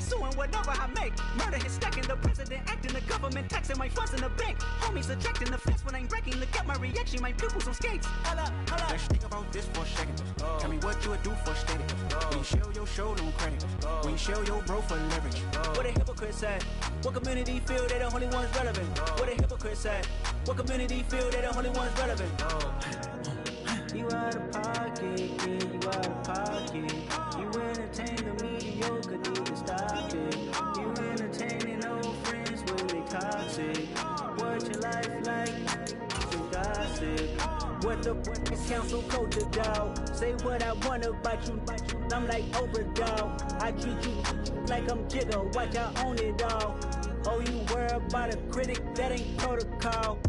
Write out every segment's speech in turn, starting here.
pursuing whatever I make. Murder is stacking, the president acting, the government taxing my funds in the bank. Homies subtracting the fence when I'm breaking. Look at my reaction, my pupils on skates. Hold up. Let's think about this for a second. Tell me what you would do for status. When you show your show, no credit. When you show your bro for leverage. What a hypocrite said. What community feel they the only ones relevant? What a hypocrite said. What community feel they the only ones relevant? You out of pocket, yeah, you out of pocket. You entertain the mediocre, need to stop it. You entertaining old friends when they toxic. What your life like? You gossip. What the council culture, dog? Say what I want about you. I'm like overdog. I treat you like I'm Jigga. Watch I own it all. Oh, you worry about a critic? That ain't protocol.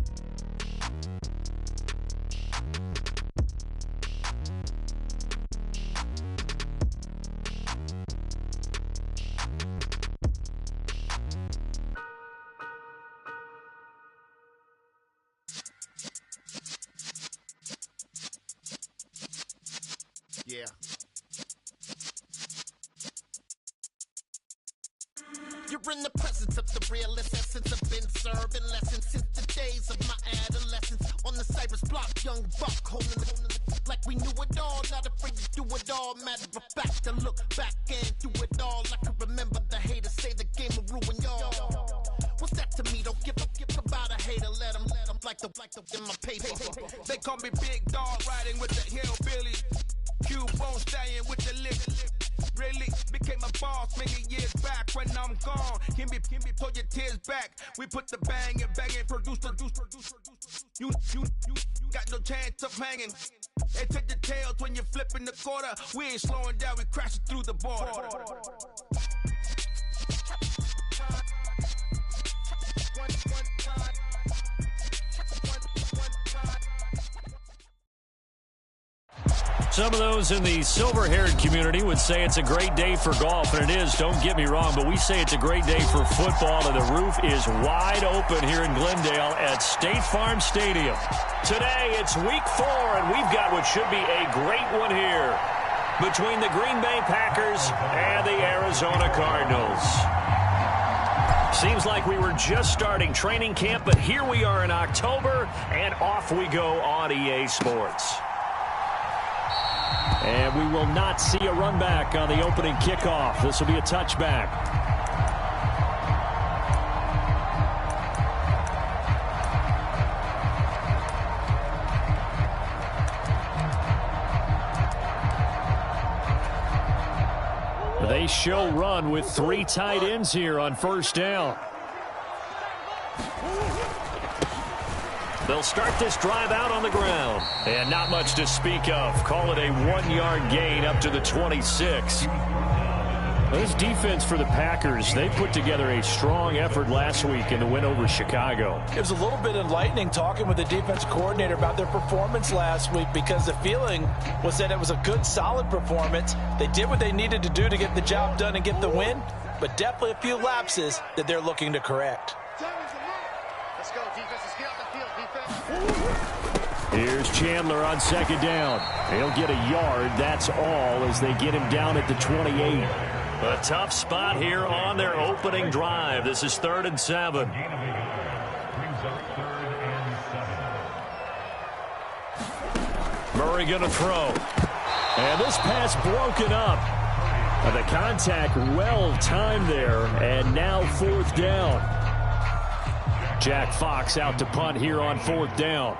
Yeah. You're in the presence of the realest essence. I've been serving lessons since the days of my adolescence. On the Cypress block, young buck holding it like we knew it all. Not afraid to do it all. Matter of fact, to look back and do it all. I can remember the haters say the game will ruin y'all. What's that to me? Don't give about a hater. Let them like the in my paper. They call me Big Dog, riding with the hillbilly. Cubone stallion with the lick. Really became a boss many years back. When I'm gone, can be pull your tears back. We put the bang and produce. You got no chance of hanging. They take the tails when you're flipping the quarter. We ain't slowing down, we crashing through the border. Some of those in the silver-haired community would say it's a great day for golf, and it is, don't get me wrong, but we say it's a great day for football, and the roof is wide open here in Glendale at State Farm Stadium. Today, it's week 4, and we've got what should be a great one here between the Green Bay Packers and the Arizona Cardinals. Seems like we were just starting training camp, but here we are in October, and off we go on EA Sports. And we will not see a run back on the opening kickoff. This will be a touchback. They show run with 3 tight ends here on first down. They'll start this drive out on the ground. And not much to speak of. Call it a 1-yard gain up to the 26. This defense for the Packers, they put together a strong effort last week in the win over Chicago. It was a little bit enlightening talking with the defense coordinator about their performance last week, because the feeling was that it was a good, solid performance. They did what they needed to do to get the job done and get the win, but definitely a few lapses that they're looking to correct. Let's go, defense. Let's get off the field, defense. Here's Chandler on second down. He'll get a yard, that's all, as they get him down at the 28. A tough spot here on their opening drive. This is 3rd and 7. Murray going to throw. And this pass broken up. The contact well timed there, and now 4th down. Jack Fox out to punt here on 4th down.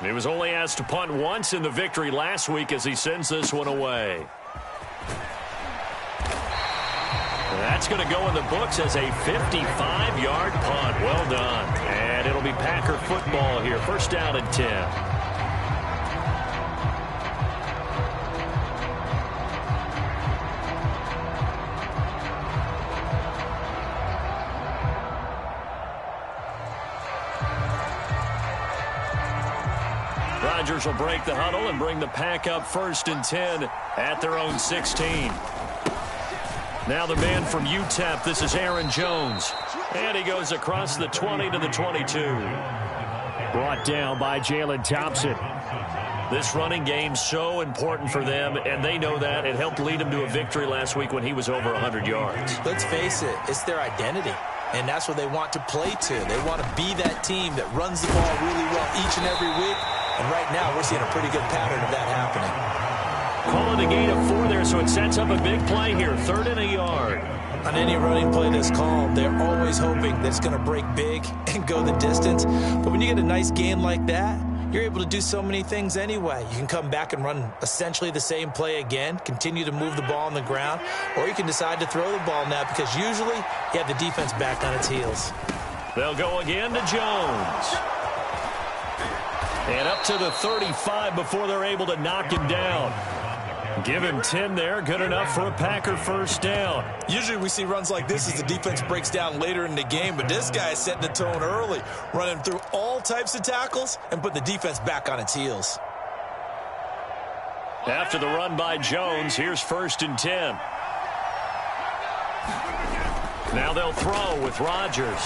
He was only asked to punt once in the victory last week as he sends this one away. That's going to go in the books as a 55-yard punt. Well done. And it'll be Packer football here. First down and 10. Rodgers will break the huddle and bring the Pack up 1st and 10 at their own 16. Now the man from UTEP, this is Aaron Jones. And he goes across the 20 to the 22. Brought down by Jalen Thompson. This running game so important for them, and they know that. It helped lead them to a victory last week when he was over 100 yards. Let's face it, it's their identity, and that's what they want to play to. They want to be that team that runs the ball really well each and every week, and right now we're seeing a pretty good pattern of that happening. Calling a gain of 4 there, so it sets up a big play here, 3rd and a yard. On any running play that's called, they're always hoping that it's going to break big and go the distance, but when you get a nice gain like that, you're able to do so many things anyway. You can come back and run essentially the same play again, continue to move the ball on the ground, or you can decide to throw the ball now because usually you have the defense back on its heels. They'll go again to Jones. And up to the 35 before they're able to knock him down. Give him 10 there, good enough for a Packer first down. Usually we see runs like this as the defense breaks down later in the game, but this guy is setting the tone early, running through all types of tackles and put the defense back on its heels. After the run by Jones, here's 1st and 10. Now they'll throw with Rodgers.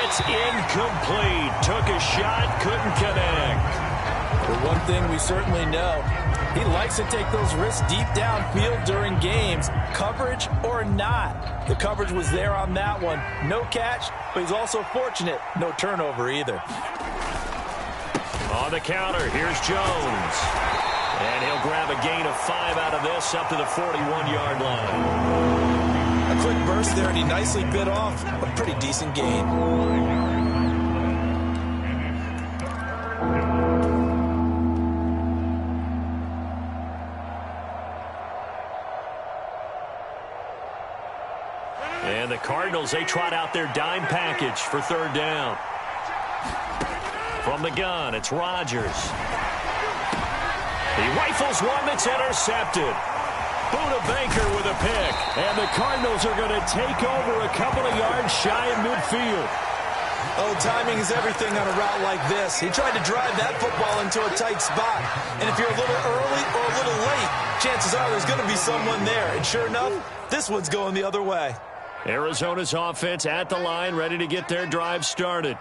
It's incomplete. Took a shot, couldn't connect. But one thing we certainly know, he likes to take those risks deep downfield during games, coverage or not. The coverage was there on that one. No catch, but he's also fortunate. No turnover either. On the counter, here's Jones. And he'll grab a gain of 5 out of this up to the 41-yard line. A quick burst there, and he nicely bit off a pretty decent gain. And the Cardinals, they trot out their dime package for 3rd down. From the gun, it's Rodgers. He rifles one that's intercepted. Buda Baker with a pick. And the Cardinals are going to take over a couple of yards shy of midfield. Oh, timing is everything on a route like this. He tried to drive that football into a tight spot. And if you're a little early or a little late, chances are there's going to be someone there. And sure enough, this one's going the other way. Arizona's offense at the line, ready to get their drive started.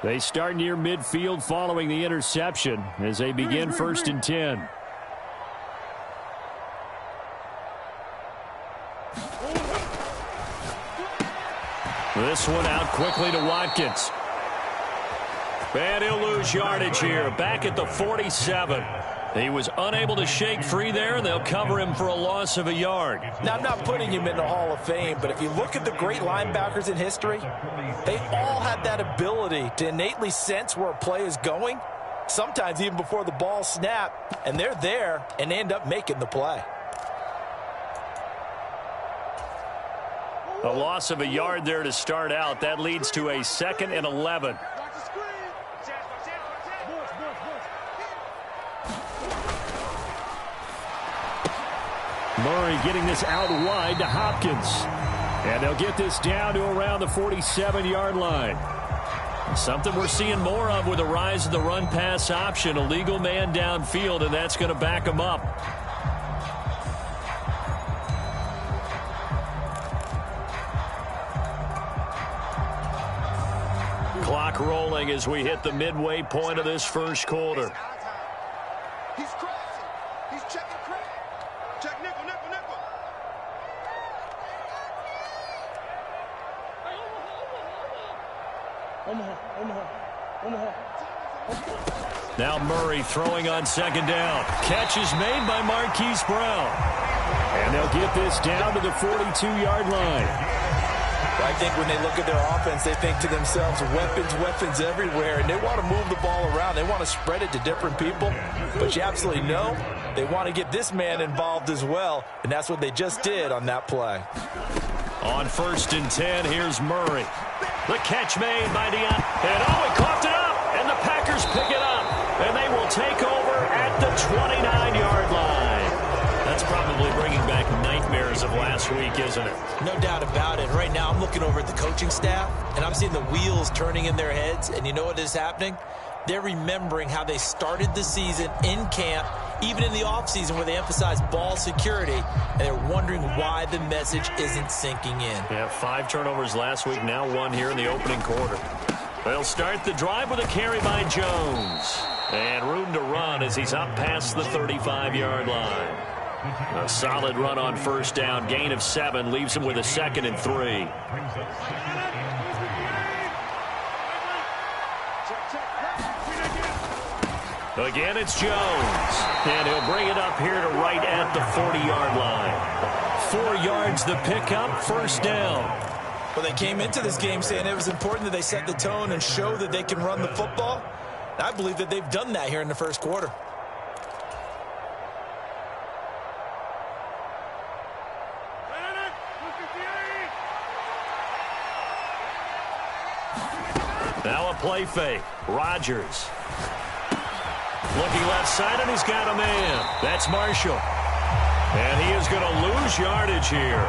They start near midfield following the interception as they begin 1st and 10. This one out quickly to Watkins. And he'll lose yardage here, back at the 47. He was unable to shake free there, and they'll cover him for a loss of a yard. Now, I'm not putting him in the Hall of Fame, but if you look at the great linebackers in history, they all have that ability to innately sense where a play is going, sometimes even before the ball snapped, and they're there and they end up making the play. A loss of a yard there to start out. That leads to a 2nd and 11. Murray getting this out wide to Hopkins. And they'll get this down to around the 47-yard line. Something we're seeing more of with the rise of the run-pass option. A legal man downfield, and that's going to back him up. Clock rolling as we hit the midway point of this first quarter. He's crossing. He's checking Craig. Check nickel, nickel, nickel. Now Murray throwing on 2nd down. Catch is made by Marquise Brown. And they'll get this down to the 42-yard line. I think when they look at their offense, they think to themselves, weapons, weapons everywhere, and they want to move the ball around. They want to spread it to different people, but you absolutely know they want to get this man involved as well, and that's what they just did on that play. On 1st and 10, here's Murray. The catch made by Deion, and he coughed it up, and the Packers pick it up, and they will take over at the 29-yard line. That's probably bringing back nightmares of last week, isn't it? No doubt about it. Right now, I'm looking over at the coaching staff, and I'm seeing the wheels turning in their heads, and you know what is happening? They're remembering how they started the season in camp, even in the offseason where they emphasized ball security, and they're wondering why the message isn't sinking in. Yeah, 5 turnovers last week, now 1 here in the opening quarter. They'll start the drive with a carry by Jones. And room to run as he's up past the 35-yard line. A solid run on first down. Gain of 7 leaves him with a 2nd and 3. Again, it's Jones. And he'll bring it up here to right at the 40-yard line. 4 yards the pickup, first down. Well, they came into this game saying it was important that they set the tone and show that they can run the football. I believe that they've done that here in the first quarter. Now a play fake. Rodgers. Looking left side, and he's got a man. That's Marshall. And he is going to lose yardage here.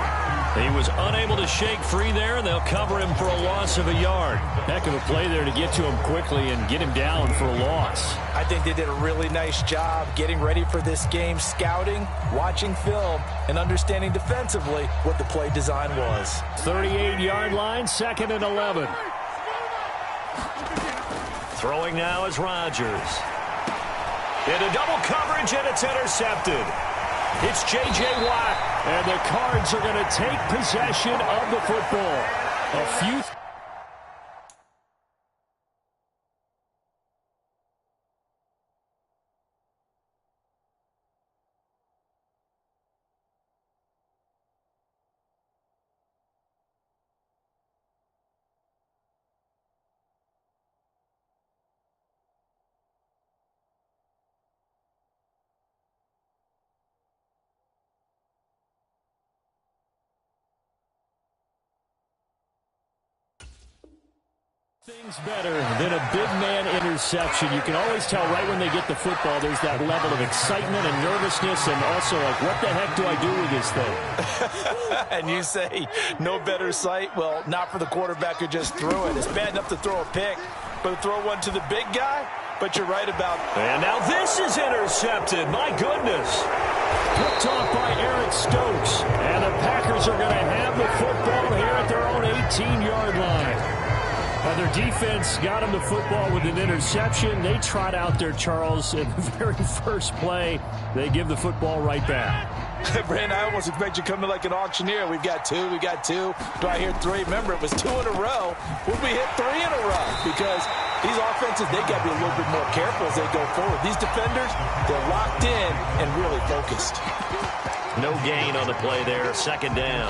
He was unable to shake free there, and they'll cover him for a loss of a yard. Heck of a play there to get to him quickly and get him down for a loss. I think they did a really nice job getting ready for this game, scouting, watching film, and understanding defensively what the play design was. 38-yard line, 2nd and 11. Throwing now is Rodgers. Into double coverage, and it's intercepted. It's J.J. Watt. And the Cards are going to take possession of the football. A few... Things better than a big man interception. You can always tell right when they get the football, there's that level of excitement and nervousness, and also like, what the heck do I do with this thing? And you say, no better sight? Well, not for the quarterback who just threw it. It's bad enough to throw a pick, but to throw one to the big guy? But you're right about... And now this is intercepted. My goodness. Picked off by Eric Stokes. And the Packers are going to have the football here at their own 18-yard line. Their defense got him the football with an interception. They trot out there, Charles, in the very first play. They give the football right back. Brandon, I almost expect you to come in like an auctioneer. We've got 2, we got 2. Do I hear 3? Remember, it was 2 in a row. Would we hit 3 in a row? Because these offenses, they got to be a little bit more careful as they go forward. These defenders, they're locked in and really focused. No gain on the play there, 2nd down.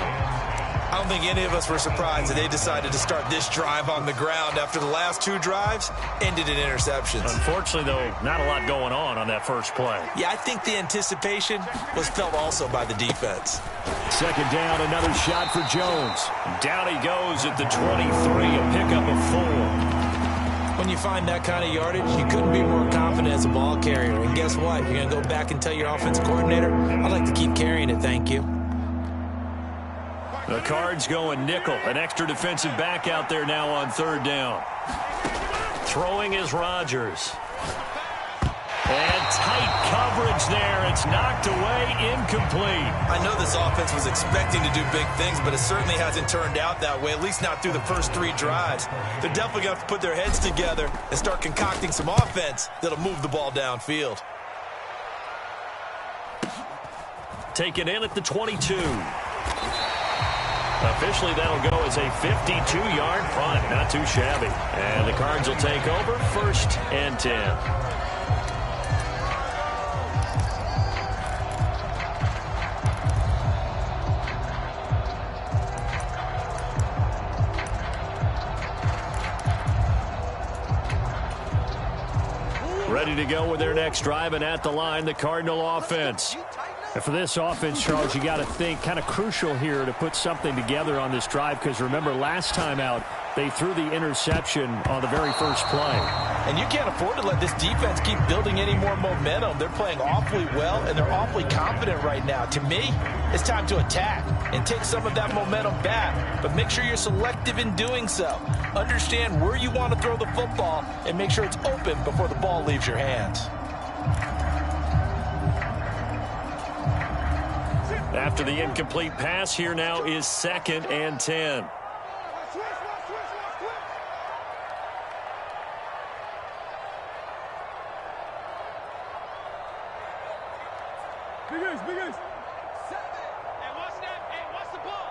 I don't think any of us were surprised that they decided to start this drive on the ground after the last 2 drives ended in interceptions. Unfortunately, though, not a lot going on that first play. Yeah, I think the anticipation was felt also by the defense. 2nd down, another shot for Jones. Down he goes at the 23, a pickup of 4. When you find that kind of yardage, you couldn't be more confident as a ball carrier. And guess what? You're going to go back and tell your offensive coordinator, I'd like to keep carrying it, thank you. The Cards going nickel. An extra defensive back out there now on 3rd down. Throwing is Rodgers. And tight coverage there. It's knocked away, incomplete. I know this offense was expecting to do big things, but it certainly hasn't turned out that way, at least not through the first 3 drives. They're definitely going to have to put their heads together and start concocting some offense that'll move the ball downfield. Taken in at the 22. Officially, that'll go as a 52-yard punt. Not too shabby. And the Cards will take over, 1st and 10. Ready to go with their next drive, and at the line, the Cardinal offense. And for this offense, Charles, you got to think kind of crucial here to put something together on this drive, because remember, last time out, they threw the interception on the very first play. And you can't afford to let this defense keep building any more momentum. They're playing awfully well, and they're awfully confident right now. To me, it's time to attack and take some of that momentum back, but make sure you're selective in doing so. Understand where you want to throw the football and make sure it's open before the ball leaves your hands. After the incomplete pass, here now is 2nd and 10. Big ace, big ace. 7. Hey, watch that. Hey, watch the ball.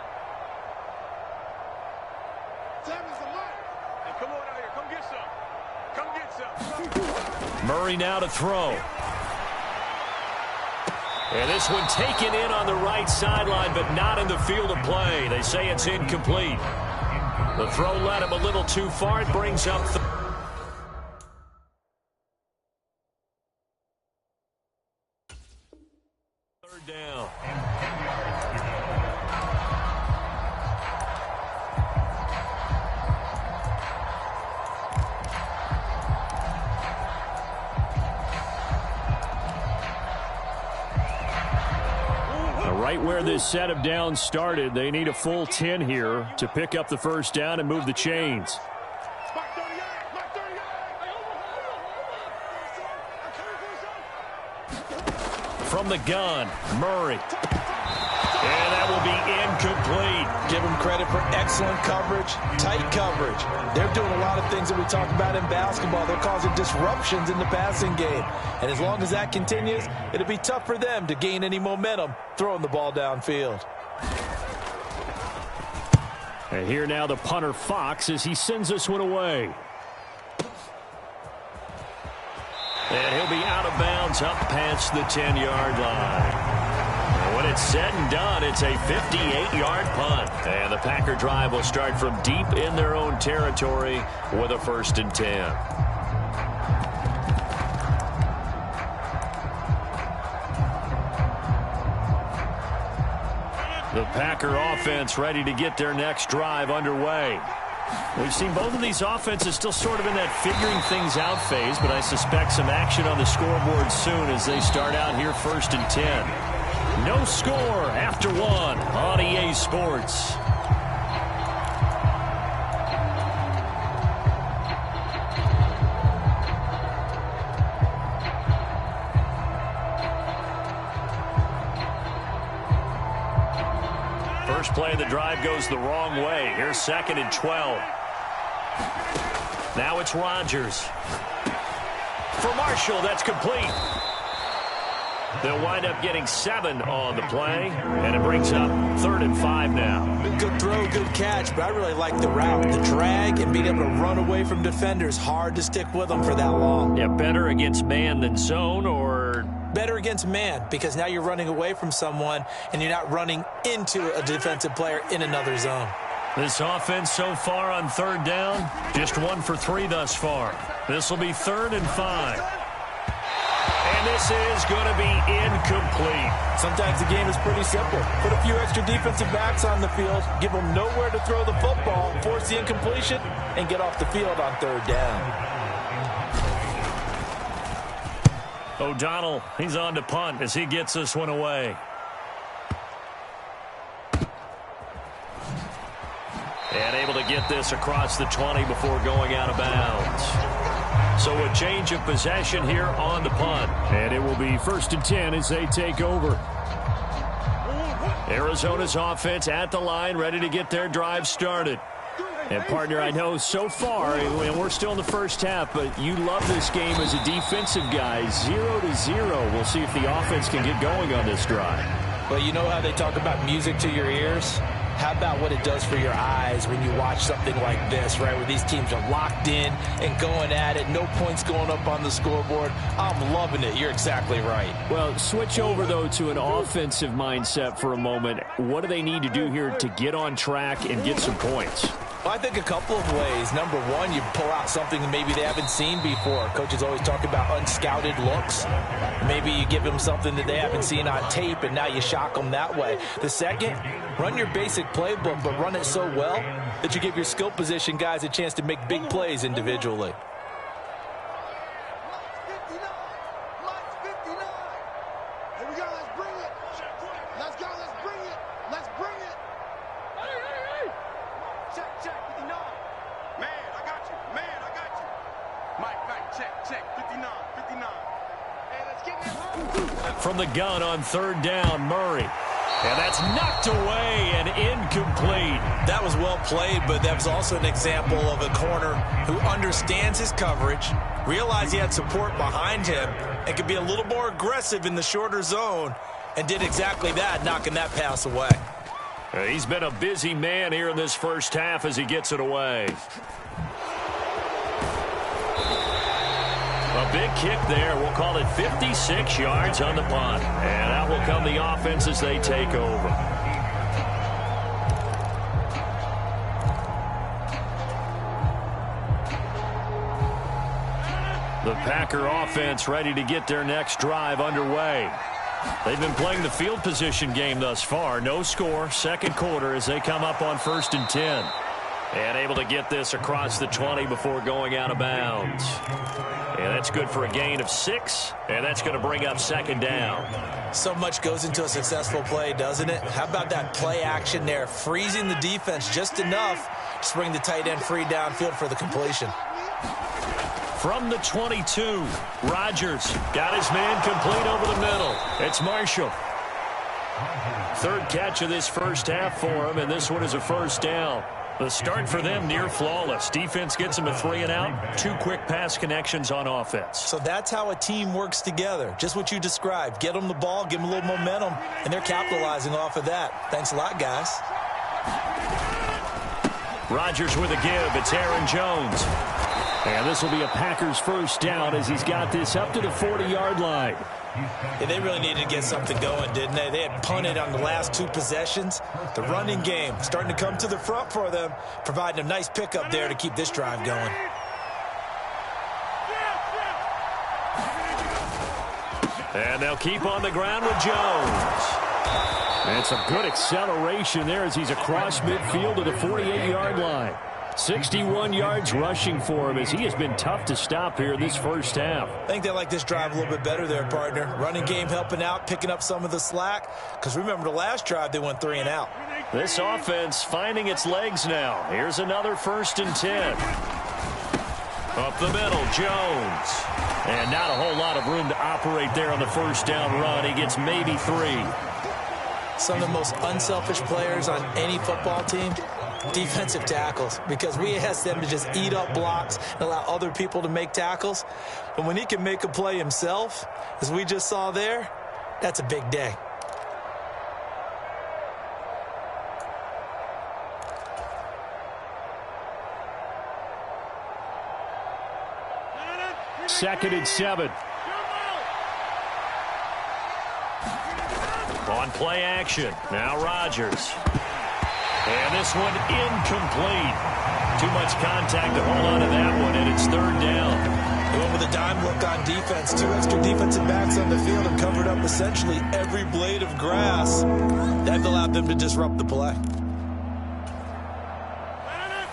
7's the mark. Hey, come on out here. Come get some. Come get some. Murray now to throw. And this one taken in on the right sideline, but not in the field of play. They say it's incomplete. The throw led him a little too far. It brings up third down. Right where this set of downs started, they need a full 10 here to pick up the first down and move the chains. From the gun, Murray. And that will be incomplete. Give them credit for excellent coverage, tight coverage. They're doing a lot of things that we talk about in basketball. They're causing disruptions in the passing game. And as long as that continues, it'll be tough for them to gain any momentum throwing the ball downfield. And here now the punter Fox as he sends this one away. And he'll be out of bounds up past the 10-yard line. When it's said and done, it's a 58-yard punt. And the Packer drive will start from deep in their own territory with a 1st and 10. The Packer offense ready to get their next drive underway. We've seen both of these offenses still sort of in that figuring things out phase, but I suspect some action on the scoreboard soon as they start out here 1st and 10. No score after 1 on EA Sports. First play of the drive goes the wrong way. Here's 2nd and 12. Now it's Rodgers. For Marshall, that's complete. They'll wind up getting 7 on the play, and it brings up 3rd and 5 now. Good throw, good catch, but I really like the route. The drag and being able to run away from defenders, hard to stick with them for that long. Yeah, better against man than zone, or better against man, because now you're running away from someone and you're not running into a defensive player in another zone. This offense so far on 3rd down, just 1 for 3 thus far. This will be 3rd and 5. And this is going to be incomplete. Sometimes the game is pretty simple. Put a few extra defensive backs on the field, give them nowhere to throw the football, force the incompletion, and get off the field on 3rd down. O'Donnell, he's on to punt as he gets this one away. And able to get this across the 20 before going out of bounds. So a change of possession here on the punt. And it will be 1st and 10 as they take over. Arizona's offense at the line, ready to get their drive started. And, partner, I know so far, and we're still in the first half, but you love this game as a defensive guy. 0-0. We'll see if the offense can get going on this drive. Well, you know how they talk about music to your ears? How about what it does for your eyes when you watch something like this, right, where these teams are locked in and going at it, no points going up on the scoreboard? I'm loving it. You're exactly right. Well, switch over, though, to an offensive mindset for a moment. What do they need to do here to get on track and get some points? Well, I think a couple of ways. Number one, you pull out something that maybe they haven't seen before. Coaches always talk about unscouted looks. Maybe you give them something that they haven't seen on tape, and now you shock them that way. The second, run your basic playbook, but run it so well that you give your skill position guys a chance to make big plays individually. From the gun on 3rd down, Murray. And that's knocked away and incomplete. That was well played, but that was also an example of a corner who understands his coverage, realized he had support behind him, and could be a little more aggressive in the shorter zone and did exactly that, knocking that pass away. He's been a busy man here in this first half as he gets it away. A big kick there. We'll call it 56 yards on the punt. And out will come the offense as they take over. The Packer offense ready to get their next drive underway. They've been playing the field position game thus far. No score, second quarter as they come up on 1st and 10. And able to get this across the 20 before going out of bounds. And that's good for a gain of 6, and that's going to bring up 2nd down. So much goes into a successful play, doesn't it? How about that play action there, freezing the defense just enough to bring the tight end free downfield for the completion. From the 22, Rodgers got his man complete over the middle. It's Marshall. 3rd catch of this first half for him, and this one is a 1st down. The start for them near flawless. Defense gets them a 3 and out. 2 quick pass connections on offense. So that's how a team works together. Just what you described. Get them the ball, give them a little momentum, and they're capitalizing off of that. Thanks a lot, guys. Rodgers with a give. It's Aaron Jones. And this will be a Packers 1st down as he's got this up to the 40-yard line. Yeah, they really needed to get something going, didn't they? They had punted on the last 2 possessions. The running game starting to come to the front for them, providing a nice pickup there to keep this drive going. And they'll keep on the ground with Jones. And some good acceleration there as he's across midfield to the 48-yard line. 61 yards rushing for him as he has been tough to stop here in this first half. I think they like this drive a little bit better there, partner. Running game helping out, picking up some of the slack. Because remember, the last drive, they went 3 and out. This offense finding its legs now. Here's another 1st and 10. Up the middle, Jones. And not a whole lot of room to operate there on the 1st down run. He gets maybe 3. Some of the most unselfish players on any football team, defensive tackles, because we ask them to just eat up blocks and allow other people to make tackles. But when he can make a play himself, as we just saw there, that's a big day. Second and 7. On play action. Now Rodgers. And this one incomplete. Too much contact to hold on to that one, and it's 3rd down. They went with a dime look on defense. 2 extra defensive backs on the field and covered up essentially every blade of grass. That allowed them to disrupt the play.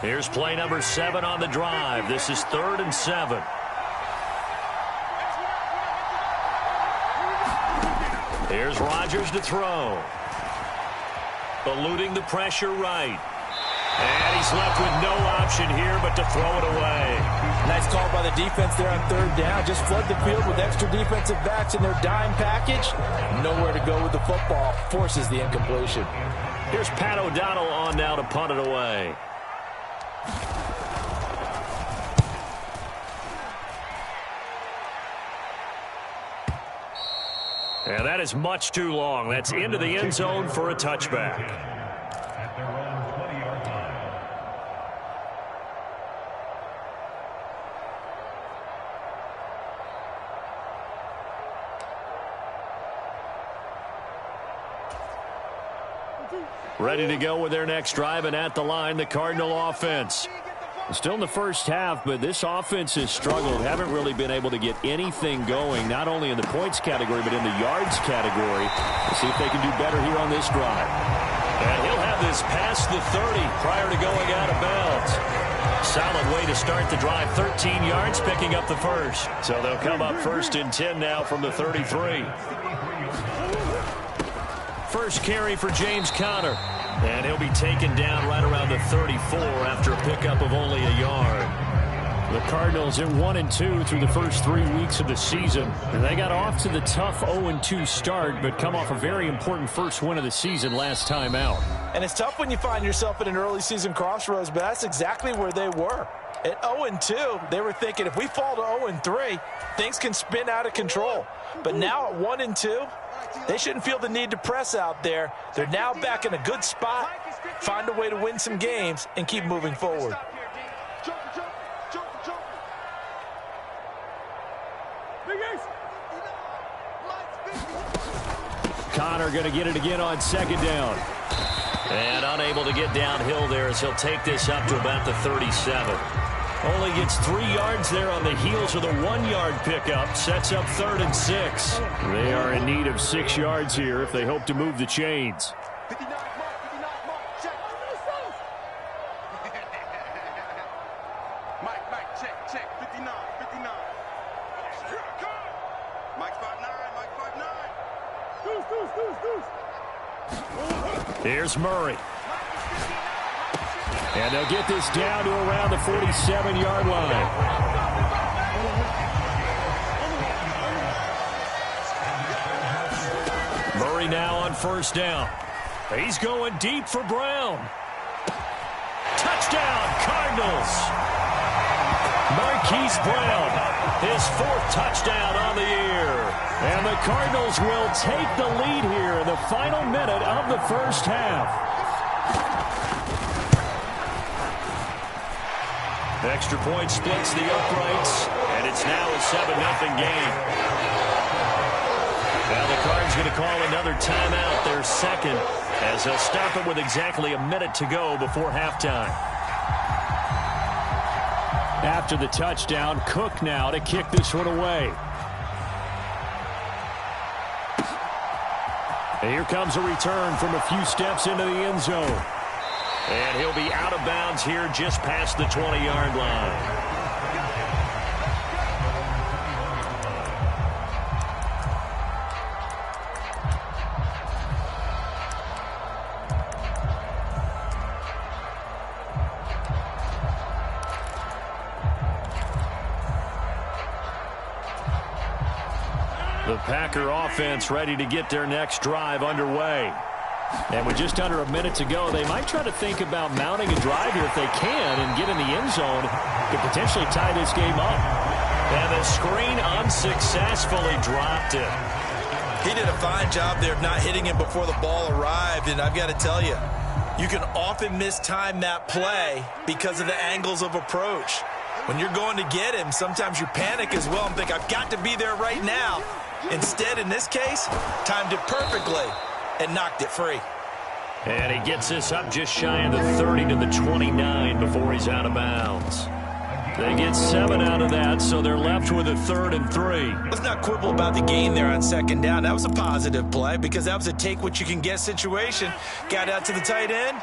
Here's play number 7 on the drive. This is 3rd and 7. Here's Rodgers to throw. Eluding the pressure right. And he's left with no option here but to throw it away. Nice call by the defense there on 3rd down. Just flood the field with extra defensive backs in their dime package. Nowhere to go with the football. Forces the incompletion. Here's Pat O'Donnell on now to punt it away. And that is much too long. That's into the end zone for a touchback. At their own 20-yard line. Ready to go with their next drive, and at the line, the Cardinal offense. Still in the first half, but this offense has struggled. Haven't really been able to get anything going, not only in the points category, but in the yards category. We'll see if they can do better here on this drive. And he'll have this past the 30 prior to going out of bounds. Solid way to start the drive. 13 yards, picking up the first. So they'll come up 1st and 10 now from the 33. First carry for James Conner. And he'll be taken down right around the 34 after a pickup of only a yard. The Cardinals at 1-2 through the first 3 weeks of the season. And they got off to the tough 0-2 start, but come off a very important first win of the season last time out. And it's tough when you find yourself at an early season crossroads, but that's exactly where they were. At 0-2, they were thinking, if we fall to 0-3, things can spin out of control. But now at 1-2, They shouldn't feel the need to press out there. They're now back in a good spot. Find a way to win some games and keep moving forward. Connor going to get it again on second down. And unable to get downhill there as he'll take this up to about the 37. Only gets 3 yards there on the heels of the 1-yard pickup. Sets up 3rd and 6. They are in need of 6 yards here if they hope to move the chains. 59 mark, check. Mike, check, 59. Mike 5'9". Deuce. Here's Murray. And they'll get this down to around the 47-yard line. Murray now on first down. He's going deep for Brown. Touchdown, Cardinals. Marquise Brown, his 4th touchdown on the year. And the Cardinals will take the lead here in the final minute of the first half. Extra point splits the uprights, and it's now a 7-0 game. Now the Cards going to call another timeout, their second, as they'll stop it with exactly a minute to go before halftime. After the touchdown, Cook now to kick this one away. And here comes a return from a few steps into the end zone. And he'll be out of bounds here just past the 20-yard line. The Packer offense ready to get their next drive underway. And with just under a minute to go, they might try to think about mounting a drive here if they can and get in the end zone to potentially tie this game up. And the screen unsuccessfully dropped it. He did a fine job there of not hitting him before the ball arrived, and I've got to tell you, you can often mistime that play because of the angles of approach. When you're going to get him, sometimes you panic as well and think, I've got to be there right now. Instead, in this case, timed it perfectly and knocked it free. And he gets this up just shy of the 30 to the 29 before he's out of bounds. They get 7 out of that, so they're left with a 3rd and 3. Let's not quibble about the gain there on second down. That was a positive play because that was a take-what-you-can-get situation. Got out to the tight end.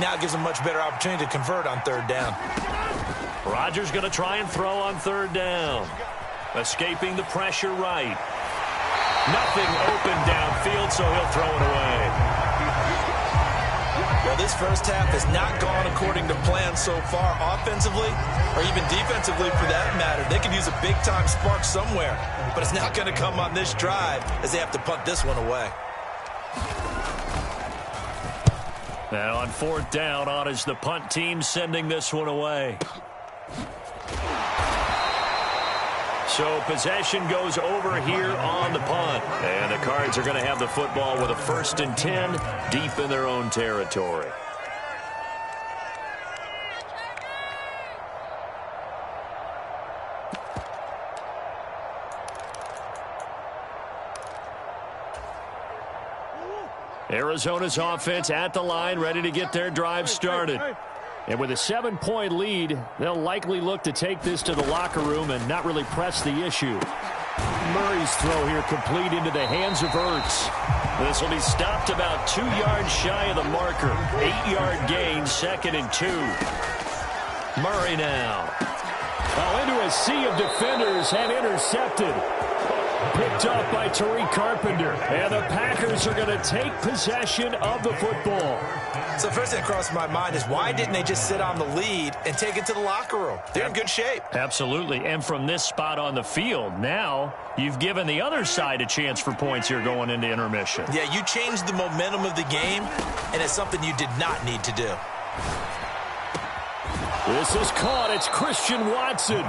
Now it gives them a much better opportunity to convert on 3rd down. Rodgers going to try and throw on 3rd down. Escaping the pressure right. Nothing open downfield, so he'll throw it away. Well, this first half has not gone according to plan so far, offensively or even defensively for that matter. They could use a big-time spark somewhere, but it's not going to come on this drive as they have to punt this one away. Now on 4th down, on is the punt team sending this one away. So possession goes over here on the punt. And the Cards are going to have the football with a 1st and 10 deep in their own territory. Arizona's offense at the line, ready to get their drive started. And with a 7-point lead, they'll likely look to take this to the locker room and not really press the issue. Murray's throw here complete into the hands of Ertz. This will be stopped about 2 yards shy of the marker. 8-yard gain, 2nd and 2. Murray now. Into a sea of defenders and intercepted. Picked up by Tariq Carpenter. And the Packers are going to take possession of the football. So the first thing that crossed my mind is why didn't they just sit on the lead and take it to the locker room? They're in good shape. Absolutely. And from this spot on the field, now you've given the other side a chance for points here going into intermission. Yeah, you changed the momentum of the game, and it's something you did not need to do. This is caught. It's Christian Watson.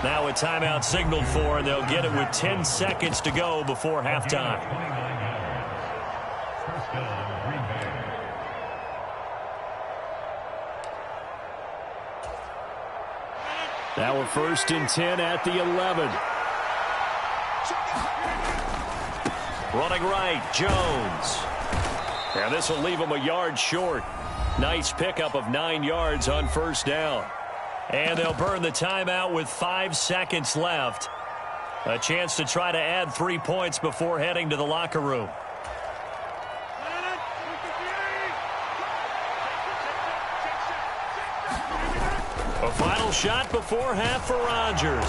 Now a timeout signaled for, and they'll get it with 10 seconds to go before halftime. First down, Green Bay. Now a 1st and 10 at the 11. Running right, Jones. And this will leave him a yard short. Nice pickup of 9 yards on 1st down. And they'll burn the timeout with 5 seconds left. A chance to try to add 3 points before heading to the locker room. A final shot before half for Rodgers.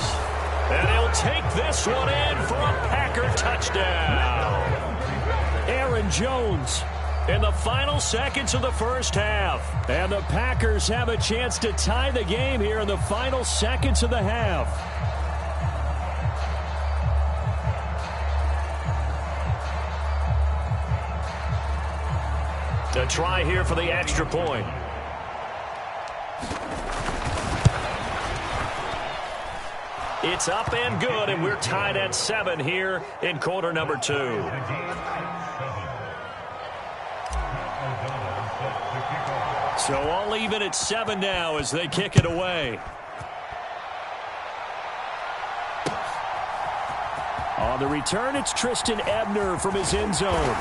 And he'll take this one in for a Packer touchdown. Aaron Jones in the final seconds of the first half. And the Packers have a chance to tie the game here in the final seconds of the half. To try here for the extra point. It's up and good, and we're tied at 7 here in quarter number 2. So all even at 7 now as they kick it away. On the return, it's Tristan Ebner from his end zone.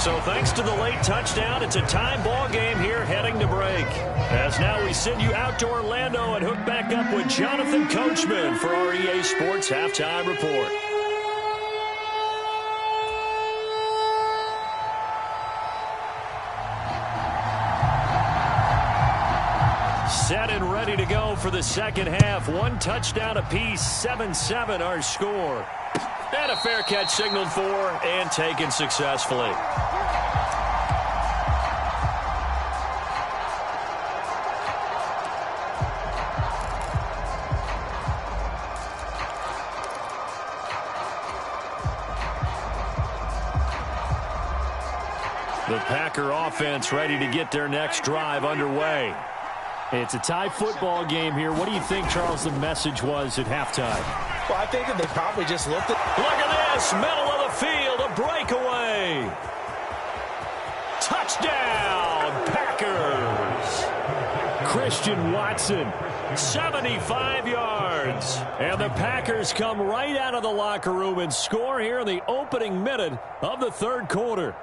So thanks to the late touchdown, it's a tie ball game here heading to break. As now we send you out to Orlando and hook back up with Jonathan Coachman for our EA Sports Halftime Report. Set and ready to go for the second half. 1 touchdown apiece, 7-7 our score. And a fair catch signaled for and taken successfully. The Packer offense ready to get their next drive underway. It's a tie football game here. What do you think, Charles, the message was at halftime? Well, I think that they probably just looked at... Look at this, middle of the field, a breakaway. Touchdown, Packers. Christian Watson. 75 yards. And the Packers come right out of the locker room and score here in the opening minute of the third quarter.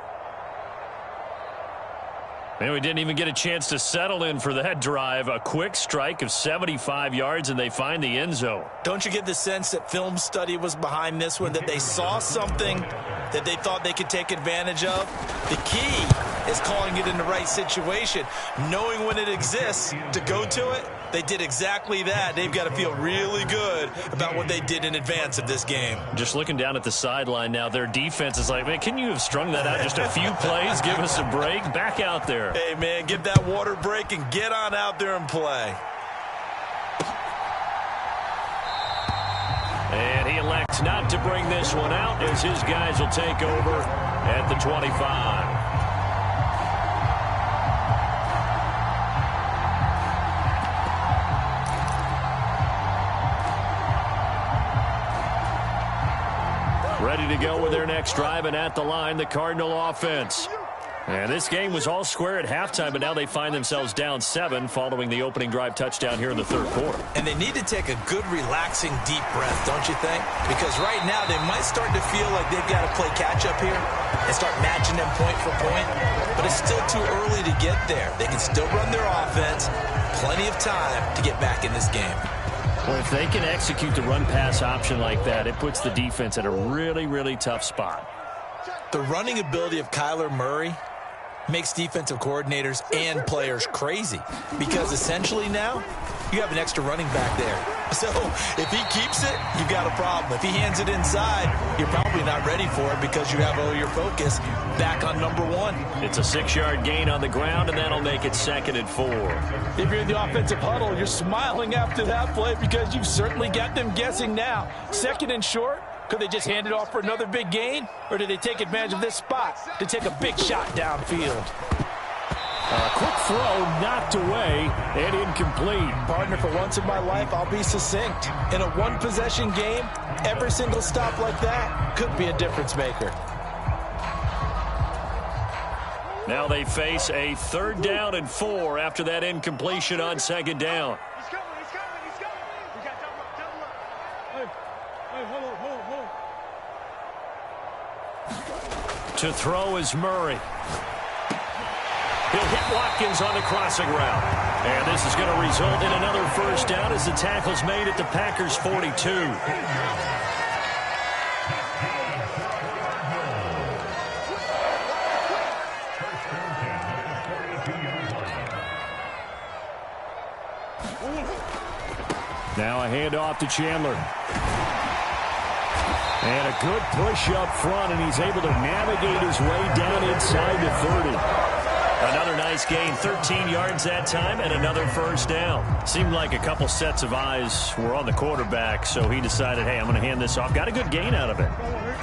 And we didn't even get a chance to settle in for that drive. A quick strike of 75 yards, and they find the end zone. Don't you get the sense that film study was behind this one, that they saw something that they thought they could take advantage of? The key is calling it in the right situation, knowing when it exists to go to it. They did exactly that. They've got to feel really good about what they did in advance of this game. Just looking down at the sideline now, their defense is like, man, can you have strung that out just a few plays? Give us a break. Back out there. Hey, man, give that water break and get on out there and play. And he elects not to bring this one out as his guys will take over at the 25. Ready to go with their next drive, and at the line, the Cardinal offense. And this game was all square at halftime, but now they find themselves down 7 following the opening drive touchdown here in the third quarter. And they need to take a good, relaxing, deep breath, don't you think? Because right now they might start to feel like they've got to play catch-up here and start matching them point for point. But it's still too early to get there. They can still run their offense. Plenty of time to get back in this game. Well, if they can execute the run-pass option like that, it puts the defense at a really, really tough spot. The running ability of Kyler Murray makes defensive coordinators and players crazy, because essentially now you have an extra running back there. So if he keeps it, you've got a problem. If he hands it inside, you're probably not ready for it because you have all your focus back on number 1. It's a 6-yard gain on the ground, and that'll make it 2nd and 4. If you're in the offensive huddle, you're smiling after that play because you've certainly got them guessing now. 2nd and short. Could they just hand it off for another big gain? Or did they take advantage of this spot to take a big shot downfield? Quick throw, knocked away, and incomplete. Partner, for once in my life, I'll be succinct. In a one-possession game, every single stop like that could be a difference maker. Now they face a 3rd down and 4 after that incompletion on 2nd down. He's coming. We got double up. Hey, hold on. To throw is Murray. He'll hit Watkins on the crossing route. And this is going to result in another 1st down as the tackle's made at the Packers' 42. Now a handoff to Chandler. And a good push up front, and he's able to navigate his way down inside the 30. Another nice gain, 13 yards that time, and another 1st down. Seemed like a couple sets of eyes were on the quarterback, so he decided, hey, I'm going to hand this off. Got a good gain out of it.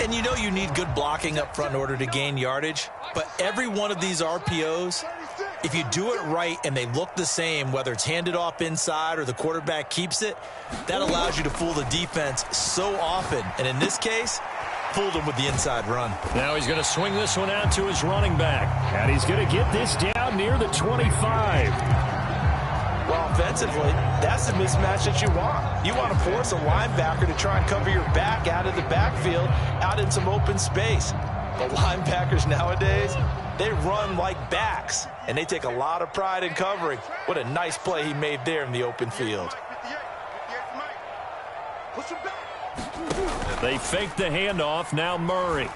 And you know you need good blocking up front in order to gain yardage, but every one of these RPOs, if you do it right and they look the same, whether it's handed off inside or the quarterback keeps it, that allows you to fool the defense so often. And in this case, fooled him with the inside run. Now he's going to swing this one out to his running back. And he's going to get this down near the 25. Well, offensively, that's the mismatch that you want. You want to force a linebacker to try and cover your back out of the backfield, out in some open space. But linebackers nowadays, they run like backs, and they take a lot of pride in covering. What a nice play he made there in the open field. They fake the handoff. Now Murray.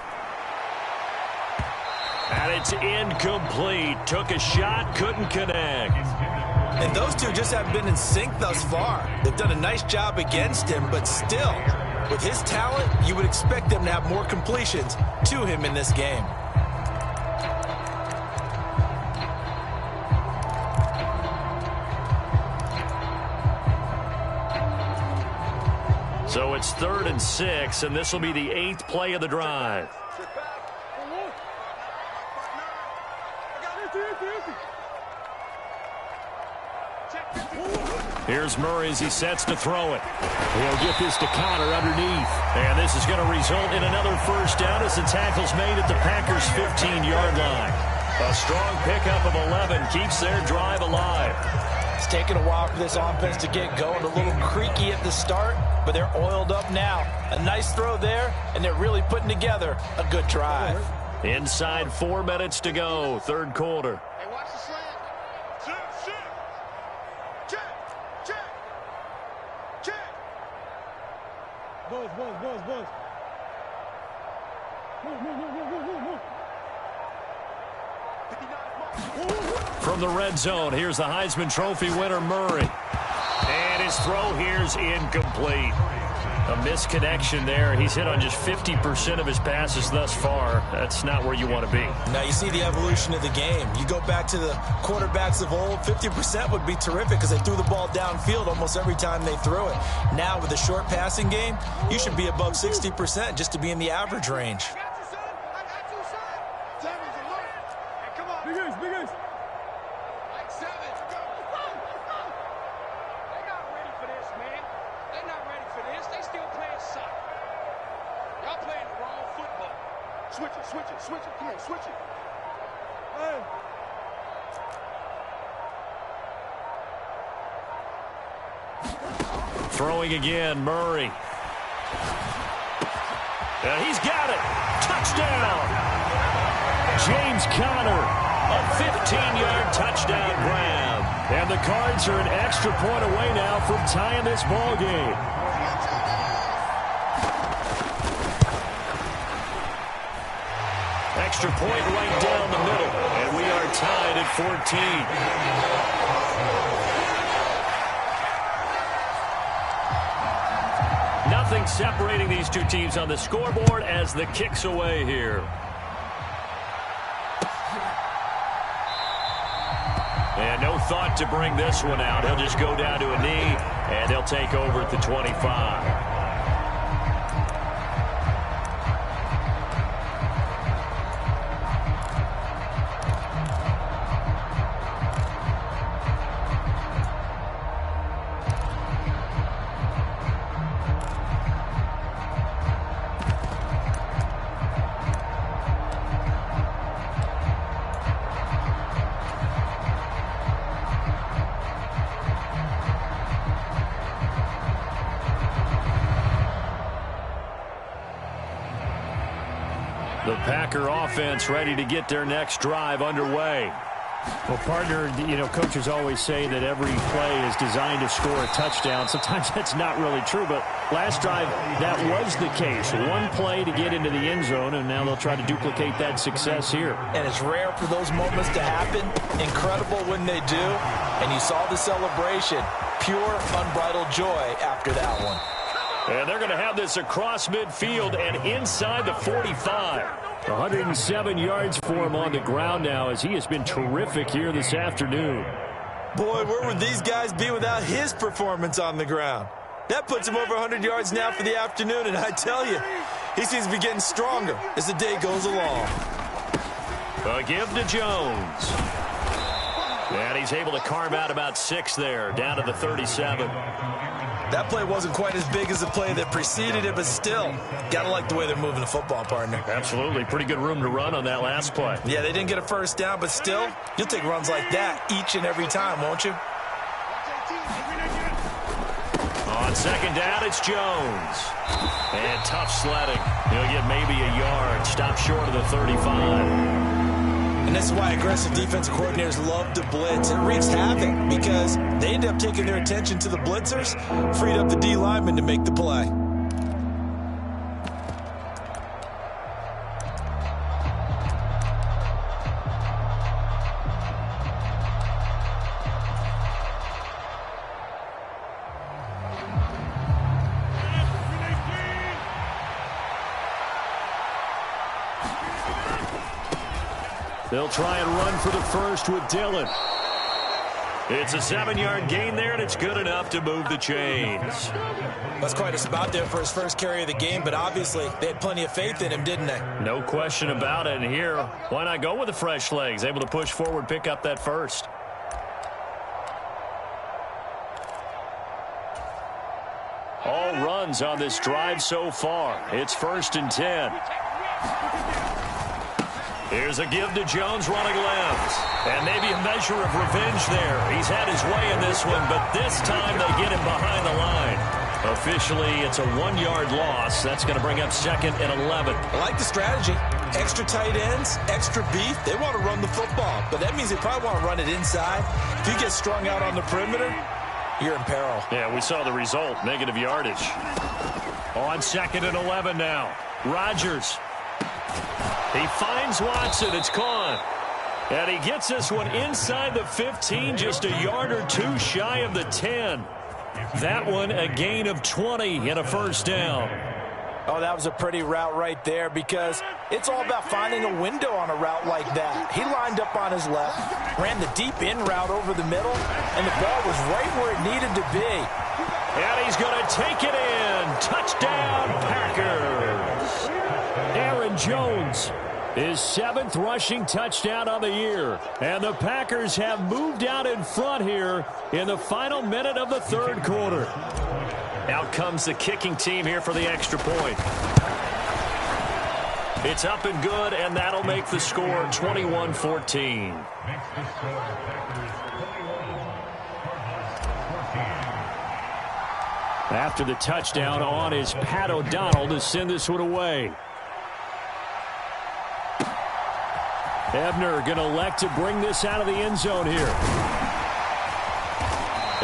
And it's incomplete. Took a shot, couldn't connect. And those two just haven't been in sync thus far. They've done a nice job against him, but still, with his talent, you would expect them to have more completions to him in this game. So it's 3rd and 6, and this will be the 8th play of the drive. Here's Murray as he sets to throw it. He'll get this to Connor underneath. And this is going to result in another 1st down as the tackle's made at the Packers' 15-yard line. A strong pickup of 11 keeps their drive alive. It's taken a while for this offense to get going. A little creaky at the start, but they're oiled up now. A nice throw there, and they're really putting together a good drive. Inside 4 minutes to go, 3rd quarter. Hey, watch the slant. Check. Buzz. Move. From the red zone, here's the Heisman Trophy winner, Murray. And his throw here's incomplete. A misconnection there. He's hit on just 50% of his passes thus far. That's not where you want to be. Now you see the evolution of the game. You go back to the quarterbacks of old, 50% would be terrific because they threw the ball downfield almost every time they threw it. Now with the short passing game, you should be above 60% just to be in the average range. Big ace. Like 7. They're not ready for this, man. They're not ready for this. They still playing soccer. Y'all playing the wrong football. Switch it. Come on, switch it. Hey. Throwing again, Murray. And he's got it. Touchdown. James Conner, a 15-yard touchdown grab. And the Cards are an extra point away now from tying this ball game. Extra point right down the middle. And we are tied at 14. Nothing separating these two teams on the scoreboard as the kick's away here. And no thought to bring this one out. He'll just go down to a knee, and they'll take over at the 25. The Packer offense ready to get their next drive underway. Well, partner, coaches always say that every play is designed to score a touchdown. Sometimes that's not really true, but last drive, that was the case. One play to get into the end zone, and now they'll try to duplicate that success here. And it's rare for those moments to happen. Incredible when they do. And you saw the celebration. Pure, unbridled joy after that one. And they're going to have this across midfield and inside the 45. 107 yards for him on the ground now as he has been terrific here this afternoon. Boy, where would these guys be without his performance on the ground? That puts him over 100 yards now for the afternoon, and I tell you, he seems to be getting stronger as the day goes along. A give to Jones. And he's able to carve out about 6 there, down to the 37. That play wasn't quite as big as the play that preceded it, but still, got to like the way they're moving the football, partner. Absolutely. Pretty good room to run on that last play. Yeah, they didn't get a first down, but still, you'll take runs like that each and every time, won't you? On second down, it's Jones. And tough sledding. He'll get maybe a yard. Stop short of the 35. And this is why aggressive defensive coordinators love to blitz. It wreaks havoc because they end up taking their attention to the blitzers, freed up the D lineman to make the play. They'll try and run for the first with Dillon. It's a 7-yard gain there, and it's good enough to move the chains. That's quite a spot there for his first carry of the game, but obviously they had plenty of faith in him, didn't they? No question about it. And here, why not go with the fresh legs? Able to push forward, pick up that first. All runs on this drive so far. It's 1st and 10. Here's a give to Jones running left. And maybe a measure of revenge there. He's had his way in this one, but this time they get him behind the line. Officially, it's a 1-yard loss. That's going to bring up 2nd and 11. I like the strategy. Extra tight ends, extra beef. They want to run the football, but that means they probably want to run it inside. If you get strung out on the perimeter, you're in peril. Yeah, we saw the result. Negative yardage. On 2nd and 11 now. Rodgers. He finds Watson. It's gone. And he gets this one inside the 15, just a yard or 2 shy of the 10. That one a gain of 20 and a first down. Oh, that was a pretty route right there because it's all about finding a window on a route like that. He lined up on his left, ran the deep in route over the middle, and the ball was right where it needed to be. And he's going to take it in. Touchdown, Packers. Aaron Jones, his 7th rushing touchdown on the year. And the Packers have moved out in front here in the final minute of the 3rd quarter. Out comes the kicking team here for the extra point. It's up and good, and that'll make the score 21-14. After the touchdown, on is Pat O'Donnell to send this one away. Ebner going to elect to bring this out of the end zone here.